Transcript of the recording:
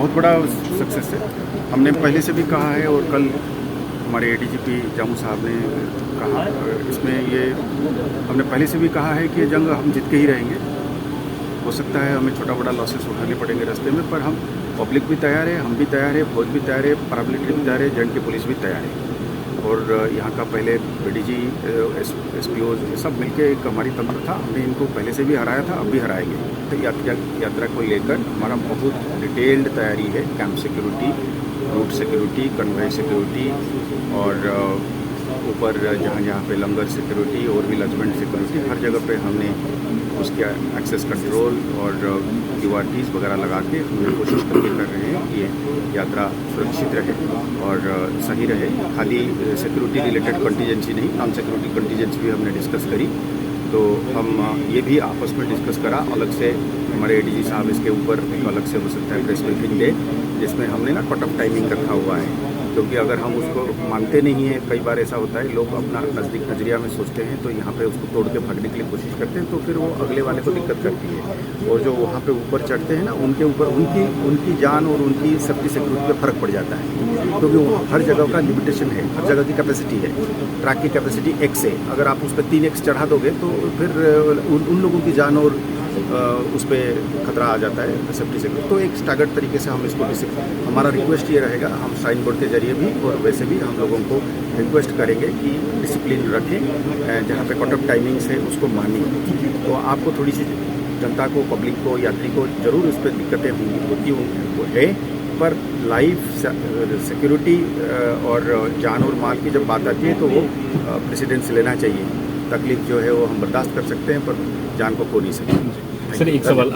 बहुत बड़ा सक्सेस है। हमने पहले से भी कहा है और कल हमारे एडीजीपी जामू साहब ने कहा, इसमें ये हमने पहले से भी कहा है कि ये जंग हम जीत के ही रहेंगे। हो सकता है हमें छोटा बड़ा लॉसेस उठाने पड़ेंगे रास्ते में, पर हम पब्लिक भी तैयार है, हम भी तैयार है, फौज भी तैयार है, पैरामिलिट्री भी तैयार है, जंग की पुलिस भी तैयार है। और यहाँ का पहले बीडीजी, एसपीओ सब मिलके एक हमारी तंत्र था। हमने इनको पहले से भी हराया था, अब भी हराएंगे। तो यात्रा को लेकर हमारा बहुत डिटेल्ड तैयारी है। Camp security, route security, convoy security और ऊपर जहाँ जहाँ पे लंगर सिक्योरिटी और भी लॉजमेंट सिक्योरिटी, हर जगह पे हमने उसके एक्सेस कंट्रोल और QRTs वगैरह लगा के हम कोशिश करके कर रहे हैं कि ये यात्रा सुरक्षित रहे और सही रहे। खाली सिक्योरिटी रिलेटेड कंटीजेंसी नहीं, नॉन सिक्योरिटी कंटीजेंसी भी हमने डिस्कस करी। तो हम ये भी आपस में डिस्कस करा अलग से। हमारे एडीजी साहब इसके ऊपर एक अलग से हो सकता है प्रेस ब्रीफिंग दे, जिसमें हमने ना कट ऑफ टाइमिंग रखा हुआ है। क्योंकि अगर हम उसको मानते नहीं हैं, कई बार ऐसा होता है लोग अपना नज़दीक नज़रिया में सोचते हैं, तो यहाँ पे उसको तोड़ के भागने के लिए कोशिश करते हैं, तो फिर वो अगले वाले को दिक्कत करती है। और जो वहाँ पे ऊपर चढ़ते हैं ना, उनके ऊपर उनकी जान और उनकी सेफ्टी सिक्योरिटी पे फ़र्क पड़ जाता है। क्योंकि वो हर जगह का लिमिटेशन है, हर जगह की कैपेसिटी है। ट्रैक की कैपेसिटी X है, अगर आप उस पर 3X चढ़ा दोगे तो फिर उन लोगों की जान और उस पर खतरा आ जाता है सेफ्टी से। तो एक स्टैगर्ड तरीके से हम इसको हमारा रिक्वेस्ट ये रहेगा, हम साइन बोर्ड के जरिए भी और वैसे भी हम लोगों को रिक्वेस्ट करेंगे कि डिसिप्लिन रखें, जहाँ पे कट ऑफ टाइमिंग्स है उसको मानिए। तो आपको थोड़ी सी जनता को, पब्लिक को, यात्री को ज़रूर उस पर दिक्कतें होती है, पर लाइफ सिक्योरिटी और जान और माल की जब बात आती है तो वो प्रेसिडेंस लेना चाहिए। तकलीफ जो है वो हम बर्दाश्त कर सकते हैं, पर जान को खो नहीं सकते। सर एक सवाल,